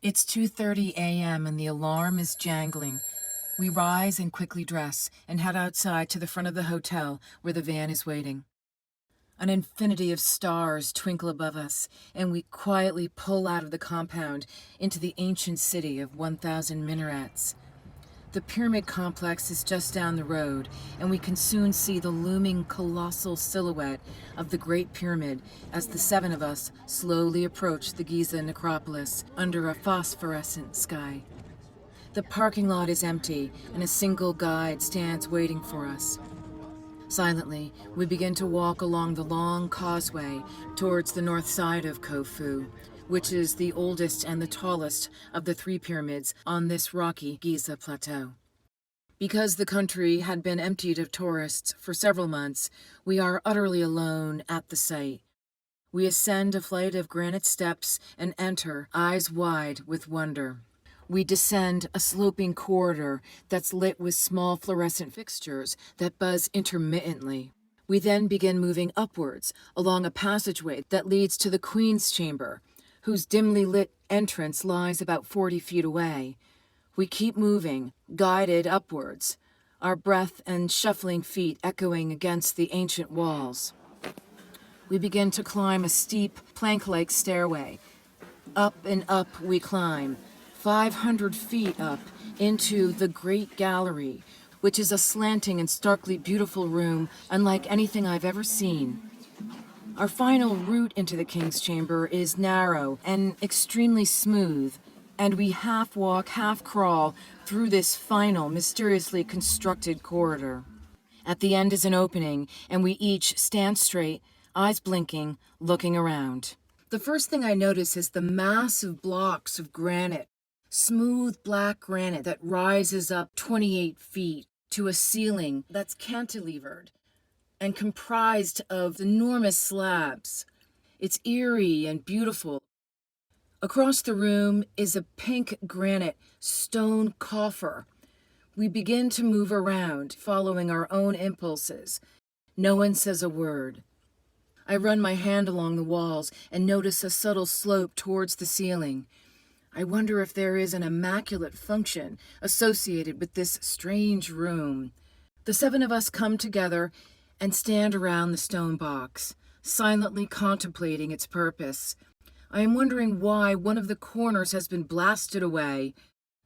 It's 2:30 a.m. and the alarm is jangling. We rise and quickly dress and head outside to the front of the hotel where the van is waiting. An infinity of stars twinkle above us, and we quietly pull out of the compound into the ancient city of 1,000 minarets. The pyramid complex is just down the road, and we can soon see the looming colossal silhouette of the Great Pyramid as the seven of us slowly approach the Giza necropolis under a phosphorescent sky. The parking lot is empty, and a single guide stands waiting for us. Silently, we begin to walk along the long causeway towards the north side of Khufu, which is the oldest and the tallest of the three pyramids on this rocky Giza plateau. Because the country had been emptied of tourists for several months, we are utterly alone at the site. We ascend a flight of granite steps and enter, eyes wide with wonder. We descend a sloping corridor that's lit with small fluorescent fixtures that buzz intermittently. We then begin moving upwards along a passageway that leads to the Queen's Chamber, whose dimly lit entrance lies about 40 feet away. We keep moving, guided upwards, our breath and shuffling feet echoing against the ancient walls. We begin to climb a steep, plank-like stairway. Up and up we climb, 500 feet up into the Great Gallery, which is a slanting and starkly beautiful room unlike anything I've ever seen. Our final route into the King's Chamber is narrow and extremely smooth, and we half walk, half crawl through this final, mysteriously constructed corridor. At the end is an opening, and we each stand straight, eyes blinking, looking around. The first thing I notice is the massive blocks of granite, smooth black granite that rises up 28 feet to a ceiling that's cantilevered and comprised of enormous slabs. It's eerie and beautiful. Across the room is a pink granite stone coffer. We begin to move around, following our own impulses. No one says a word. I run my hand along the walls and notice a subtle slope towards the ceiling. I wonder if there is an immaculate function associated with this strange room. The seven of us come together and stand around the stone box, silently contemplating its purpose. I am wondering why one of the corners has been blasted away.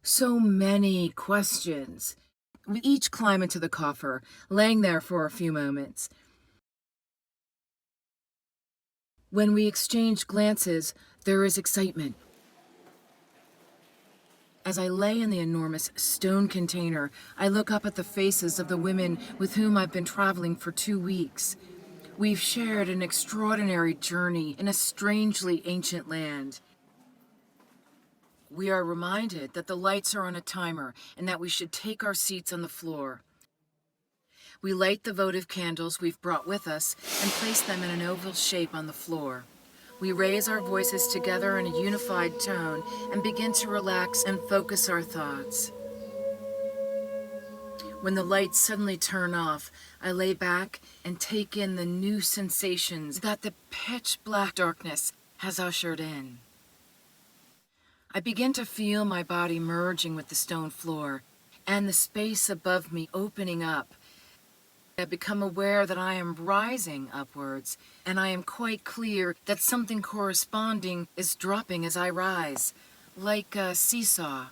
So many questions. We each climb into the coffer, laying there for a few moments. When we exchange glances, there is excitement. As I lay in the enormous stone container, I look up at the faces of the women with whom I've been traveling for 2 weeks. We've shared an extraordinary journey in a strangely ancient land. We are reminded that the lights are on a timer and that we should take our seats on the floor. We light the votive candles we've brought with us and place them in an oval shape on the floor. We raise our voices together in a unified tone and begin to relax and focus our thoughts. When the lights suddenly turn off, I lay back and take in the new sensations that the pitch-black darkness has ushered in. I begin to feel my body merging with the stone floor and the space above me opening up. I become aware that I am rising upwards, and I am quite clear that something corresponding is dropping as I rise, like a seesaw.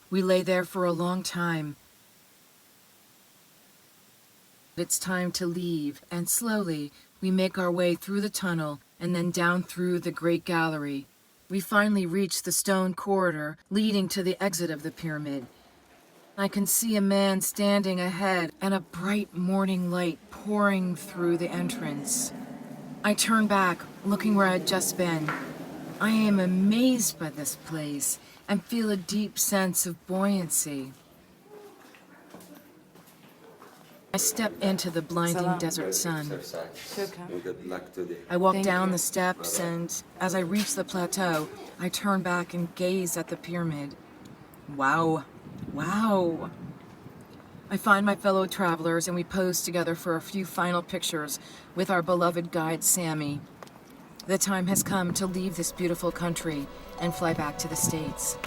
We lay there for a long time. It's time to leave, and slowly we make our way through the tunnel and then down through the Great Gallery. We finally reach the stone corridor leading to the exit of the pyramid. I can see a man standing ahead and a bright morning light pouring through the entrance. I turn back, looking where I'd just been. I am amazed by this place and feel a deep sense of buoyancy. I step into the blinding desert sun. I walk down the steps, and as I reach the plateau, I turn back and gaze at the pyramid. Wow. Wow. I find my fellow travelers and we pose together for a few final pictures with our beloved guide, Sammy. The time has come to leave this beautiful country and fly back to the States.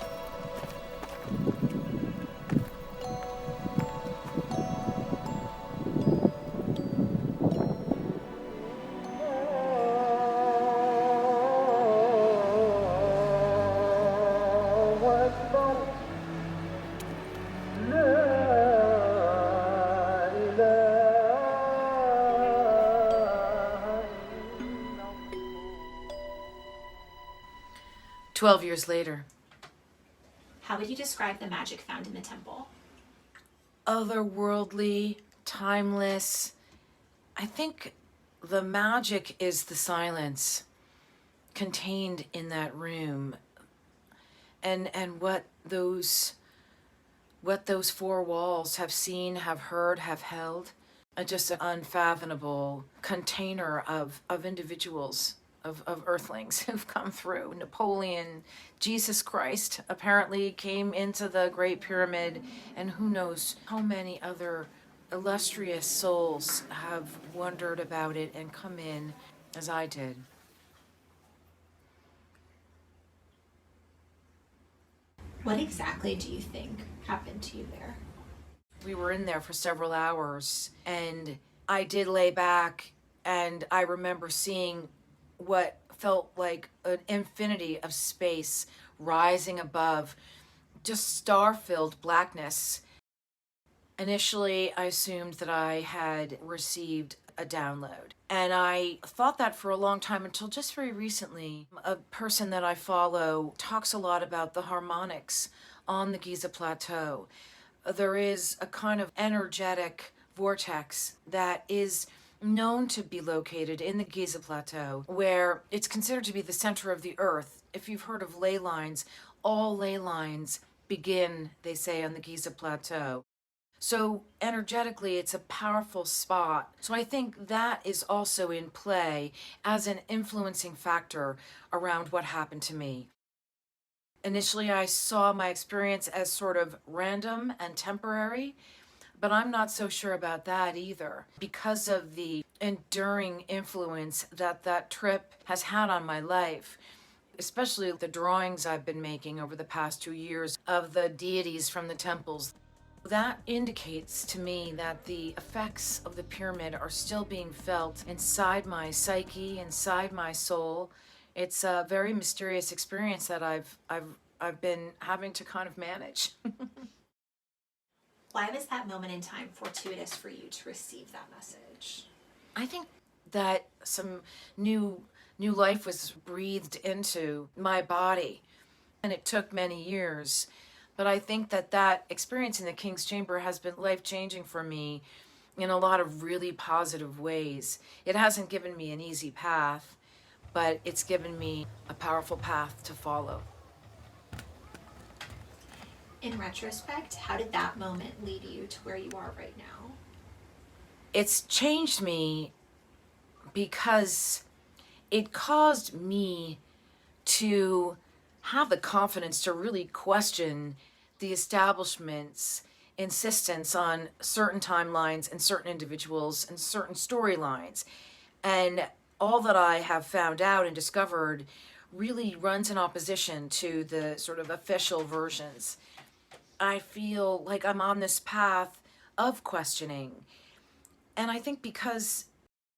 "12 years later." How would you describe the magic found in the temple? Otherworldly, timeless. I think the magic is the silence contained in that room, and what those four walls have seen, have heard, have held. Just an unfathomable container of individuals, of earthlings who've come through. Napoleon, Jesus Christ apparently came into the Great Pyramid, and who knows how many other illustrious souls have wondered about it and come in as I did. What exactly do you think happened to you there? We were in there for several hours, and I did lay back, and I remember seeing what felt like an infinity of space rising above, just star-filled blackness. Initially, I assumed that I had received a download. And I thought that for a long time until just very recently. A person that I follow talks a lot about the harmonics on the Giza Plateau. There is a kind of energetic vortex that is known to be located in the Giza Plateau, where it's considered to be the center of the earth. If you've heard of ley lines, all ley lines begin, they say, on the Giza Plateau. So energetically, it's a powerful spot. So I think that is also in play as an influencing factor around what happened to me. Initially, I saw my experience as sort of random and temporary, but I'm not so sure about that either, because of the enduring influence that that trip has had on my life, especially the drawings I've been making over the past 2 years of the deities from the temples. That indicates to me that the effects of the pyramid are still being felt inside my psyche, inside my soul. It's a very mysterious experience that I've been having to kind of manage. Why was that moment in time fortuitous for you to receive that message? I think that some new life was breathed into my body, and it took many years. But I think that that experience in the King's Chamber has been life-changing for me in a lot of really positive ways. It hasn't given me an easy path, but it's given me a powerful path to follow. In retrospect, how did that moment lead you to where you are right now? It's changed me because it caused me to have the confidence to really question the establishment's insistence on certain timelines and certain individuals and certain storylines. And all that I have found out and discovered really runs in opposition to the sort of official versions. I feel like I'm on this path of questioning. And I think because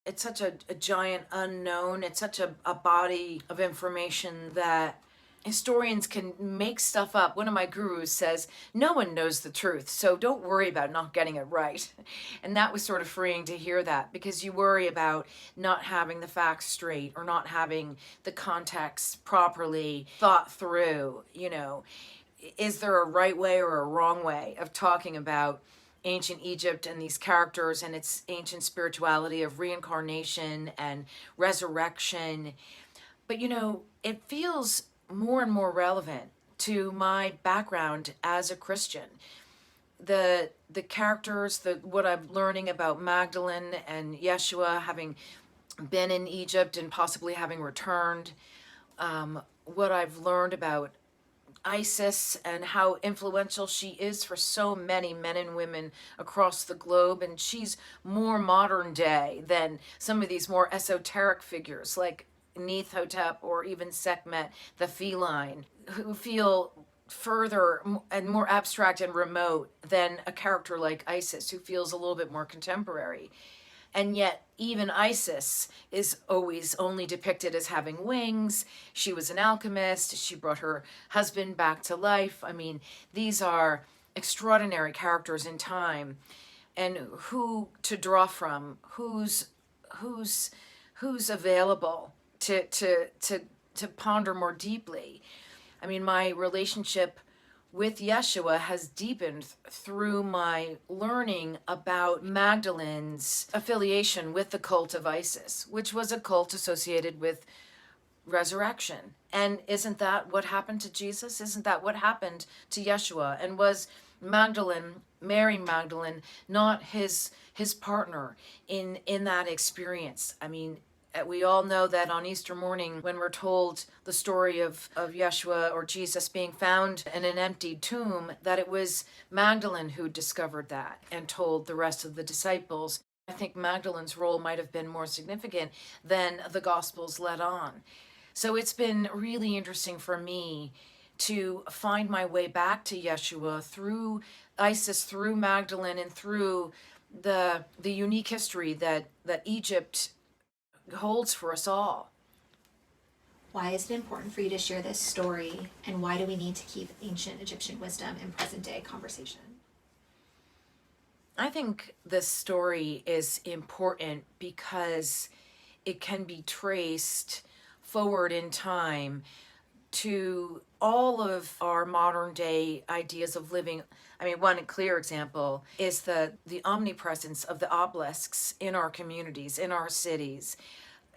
it's such a giant unknown, it's such a body of information that historians can make stuff up. One of my gurus says, no one knows the truth, so don't worry about not getting it right. And that was sort of freeing to hear that, because you worry about not having the facts straight or not having the context properly thought through. You know, is there a right way or a wrong way of talking about ancient Egypt and these characters and its ancient spirituality of reincarnation and resurrection? But you know, it feels more and more relevant to my background as a Christian. The characters, what I'm learning about Magdalene and Yeshua, having been in Egypt and possibly having returned, what I've learned about Isis and how influential she is for so many men and women across the globe. And she's more modern day than some of these more esoteric figures like Neithotep or even Sekhmet, the feline, who feel further and more abstract and remote than a character like Isis, who feels a little bit more contemporary. And yet, even Isis is always only depicted as having wings. She was an alchemist. She brought her husband back to life. I mean, these are extraordinary characters in time, and who to draw from, who's available to ponder more deeply. I mean, my relationship with Yeshua has deepened through my learning about Magdalene's affiliation with the cult of Isis, which was a cult associated with resurrection. And isn't that what happened to Jesus? Isn't that what happened to Yeshua? And was Magdalene, Mary Magdalene, not his partner in that experience? I mean, we all know that on Easter morning, when we're told the story of Yeshua or Jesus being found in an empty tomb, that it was Magdalene who discovered that and told the rest of the disciples. I think Magdalene's role might have been more significant than the Gospels let on. So it's been really interesting for me to find my way back to Yeshua through Isis, through Magdalene, and through the unique history that Egypt holds for us all. Why is it important for you to share this story, and why do we need to keep ancient Egyptian wisdom in present day conversation? I think this story is important because it can be traced forward in time to all of our modern day ideas of living. I mean, one clear example is the omnipresence of the obelisks in our communities, in our cities.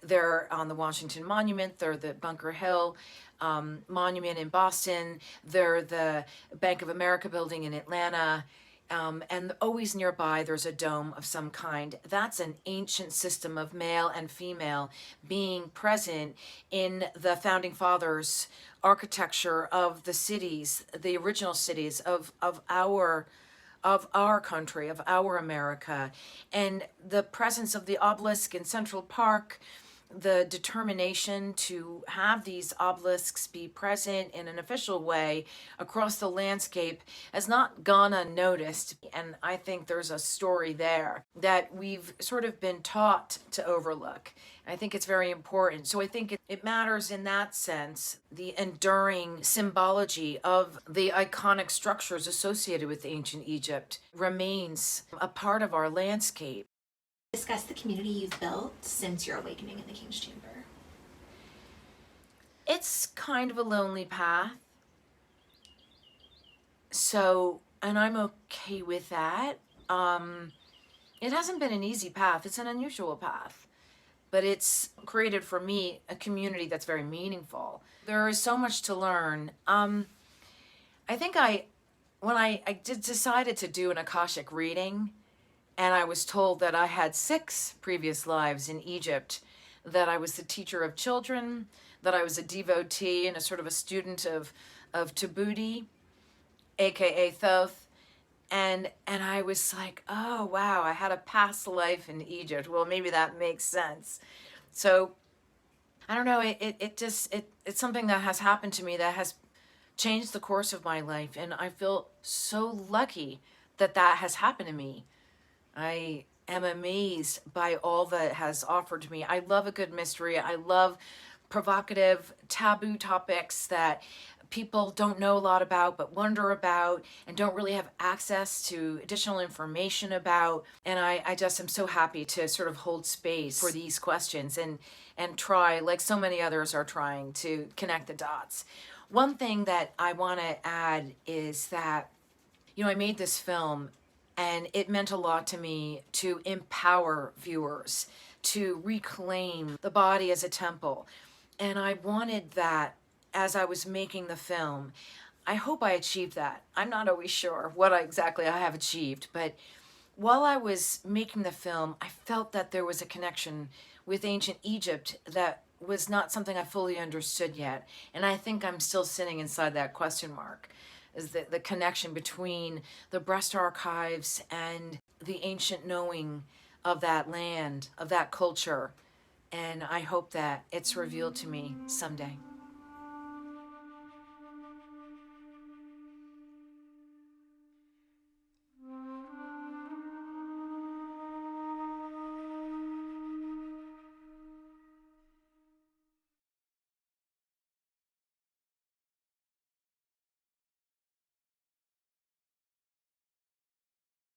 They're on the Washington Monument, they're the Bunker Hill Monument in Boston, they're the Bank of America building in Atlanta, and always nearby there's a dome of some kind. That's an ancient system of male and female being present in the founding fathers' architecture of the cities, the original cities of our country, of our America. And the presence of the obelisk in Central Park, the determination to have these obelisks be present in an official way across the landscape has not gone unnoticed. And I think there's a story there that we've sort of been taught to overlook. I think it's very important. So I think it matters in that sense. The enduring symbology of the iconic structures associated with ancient Egypt remains a part of our landscape. Discuss the community you've built since your awakening in the King's Chamber. It's kind of a lonely path. So, and I'm okay with that. It hasn't been an easy path. It's an unusual path. But it's created for me a community that's very meaningful. There is so much to learn. I think when I decided to do an Akashic reading, and I was told that I had 6 previous lives in Egypt, that I was the teacher of children, that I was a devotee and a sort of a student of Tabuti, aka Thoth. And I was like, oh, wow, I had a past life in Egypt. Well, maybe that makes sense. So, I don't know, it's something that has happened to me that has changed the course of my life. And I feel so lucky that has happened to me. I am amazed by all that has offered to me. I love a good mystery. I love provocative, taboo topics that people don't know a lot about but wonder about and don't really have access to additional information about. And I just am so happy to sort of hold space for these questions and try, like so many others are trying, to connect the dots. One thing that I want to add is that, I made this film, and it meant a lot to me to empower viewers, to reclaim the body as a temple. And I wanted that as I was making the film. I hope I achieved that. I'm not always sure what exactly I have achieved, but while I was making the film, I felt that there was a connection with ancient Egypt that was not something I fully understood yet. And I think I'm still sitting inside that question mark, is the connection between the breast archives and the ancient knowing of that land, of that culture, And I hope that it's revealed to me someday.